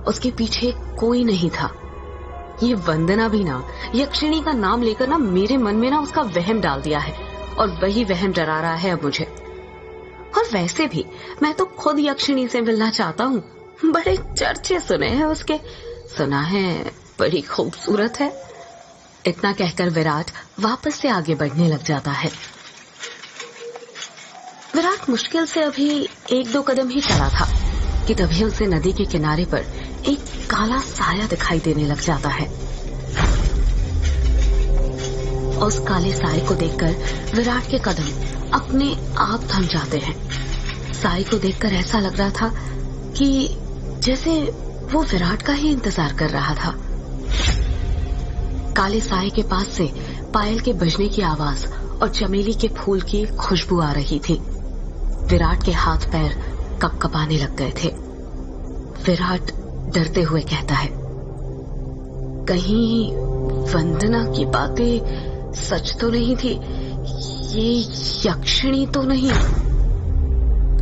उसके पीछे कोई नहीं था। ये वंदना भी ना यक्षिणी का नाम लेकर ना मेरे मन में ना उसका वहम डाल दिया है, और वही वहम डरा रहा है अब मुझे। और वैसे भी मैं तो खुद यक्षिणी से मिलना चाहता हूँ। बड़े चर्चे सुने हैं उसके, सुना है बड़ी खूबसूरत है। इतना कहकर विराट वापस से आगे बढ़ने लग जाता है। विराट मुश्किल से अभी 1-2 कदम ही चला था कि तभी उसे नदी के किनारे पर एक काला साया दिखाई देने लग जाता है। उस काले साए को देखकर विराट के कदम अपने आप थम जाते हैं। साए को देखकर ऐसा लग रहा था कि जैसे वो विराट का ही इंतजार कर रहा था। काले साए के पास से पायल के बजने की आवाज और चमेली के फूल की खुशबू आ रही थी। विराट के हाथ पैर कपकपाने लग गए थे। विराट डरते हुए कहता है, कहीं वंदना की बातें सच तो नहीं थी? ये यक्षिणी तो नहीं?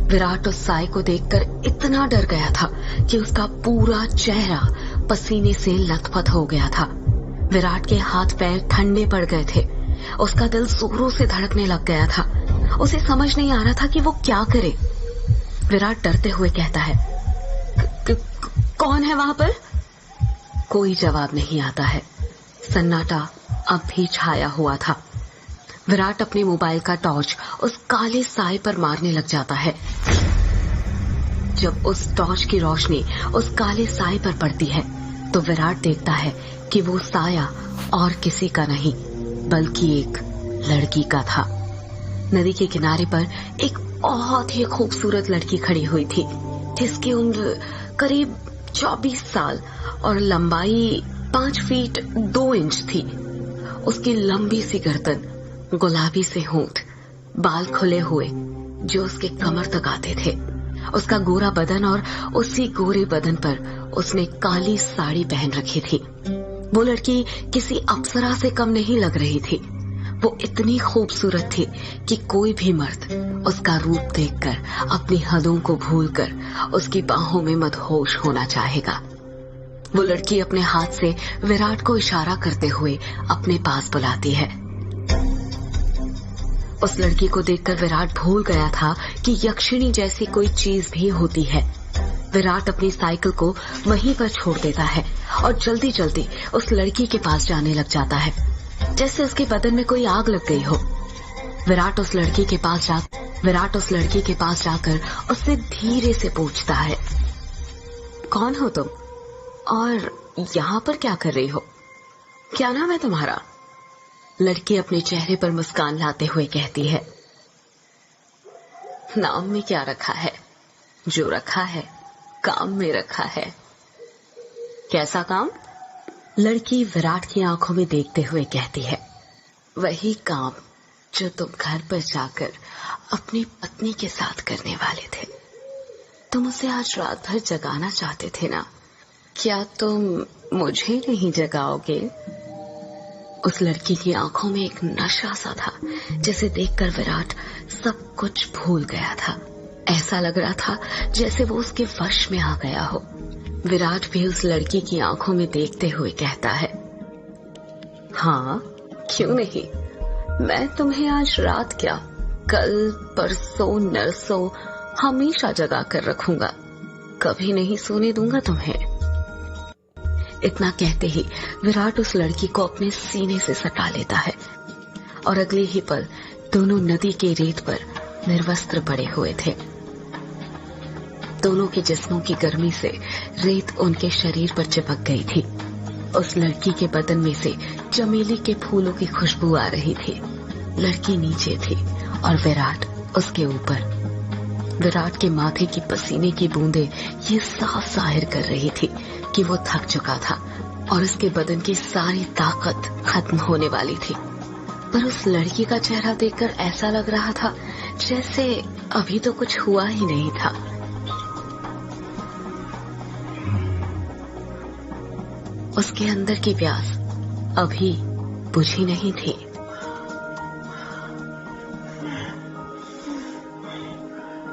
विराट उस साए को देखकर इतना डर गया था कि उसका पूरा चेहरा पसीने से लथपथ हो गया था। विराट के हाथ पैर ठंडे पड़ गए थे। उसका दिल जोरों से धड़कने लग गया था। उसे समझ नहीं आ रहा था कि वो क्या करे। विराट डरते हुए कहता है, कौन है वहां पर? कोई जवाब नहीं आता है। सन्नाटा अब भी छाया हुआ था। विराट अपने मोबाइल का टॉर्च उस काले साए पर मारने लग जाता है। जब उस टॉर्च की रोशनी उस काले साए पर पड़ती है तो विराट देखता है कि वो साया और किसी का नहीं बल्कि एक लड़की का था। नदी के किनारे पर एक बहुत ही खूबसूरत लड़की खड़ी हुई थी, जिसकी उम्र करीब 24 साल और लंबाई 5 फीट 2 इंच थी। उसकी लंबी सी गर्दन, गुलाबी से होंठ, बाल खुले हुए जो उसके कमर तक आते थे, उसका गोरा बदन और उसी गोरे बदन पर उसने काली साड़ी पहन रखी थी। वो लड़की किसी अप्सरा से कम नहीं लग रही थी। वो इतनी खूबसूरत थी कि कोई भी मर्द उसका रूप देखकर अपनी हदों को भूलकर उसकी बाहों में मदहोश होना चाहेगा। वो लड़की अपने हाथ से विराट को इशारा करते हुए अपने पास बुलाती है। उस लड़की को देखकर विराट भूल गया था कि यक्षिणी जैसी कोई चीज भी होती है। विराट अपनी साइकिल को वहीं पर छोड़ देता है और जल्दी जल्दी उस लड़की के पास जाने लग जाता है, जैसे उसके बदन में कोई आग लग गई हो। विराट उस लड़की के पास जाकर उससे धीरे से पूछता है, कौन हो तुम और यहाँ पर क्या कर रही हो? क्या नाम है तुम्हारा? लड़की अपने चेहरे पर मुस्कान लाते हुए कहती है, नाम में क्या रखा है, जो रखा है काम में रखा है। कैसा काम? लड़की विराट की आंखों में देखते हुए कहती है, वही काम जो तुम घर पर जाकर अपनी पत्नी के साथ करने वाले थे। तुम उसे आज रात भर जगाना चाहते थे ना? क्या तुम मुझे नहीं जगाओगे? उस लड़की की आंखों में एक नशा सा था, जिसे देखकर विराट सब कुछ भूल गया था। ऐसा लग रहा था जैसे वो उसके वश में आ गया हो। विराट भी उस लड़की की आंखों में देखते हुए कहता है, हाँ क्यों नहीं, मैं तुम्हें आज रात क्या, कल परसों नरसों हमेशा जगा कर रखूंगा, कभी नहीं सोने दूंगा तुम्हें। इतना कहते ही विराट उस लड़की को अपने सीने से सटा लेता है और अगले ही पल दोनों नदी के रेत पर निर्वस्त्र पड़े हुए थे। दोनों के जिस्मों की गर्मी से रेत उनके शरीर पर चिपक गई थी। उस लड़की के बदन में से चमेली के फूलों की खुशबू आ रही थी। लड़की नीचे थी और विराट उसके ऊपर। विराट के माथे की पसीने की बूंदें ये साफ जाहिर कर रही थी कि वो थक चुका था और उसके बदन की सारी ताकत खत्म होने वाली थी। पर उस लड़की का चेहरा देखकर ऐसा लग रहा था जैसे अभी तो कुछ हुआ ही नहीं था। उसके अंदर की प्यास अभी बुझी नहीं थी।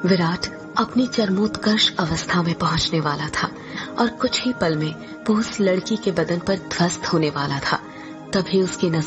विराट अपनी चरमोत्कर्ष अवस्था में पहुंचने वाला था और कुछ ही पल में वो उस लड़की के बदन पर ध्वस्त होने वाला था। तभी उसकी नजर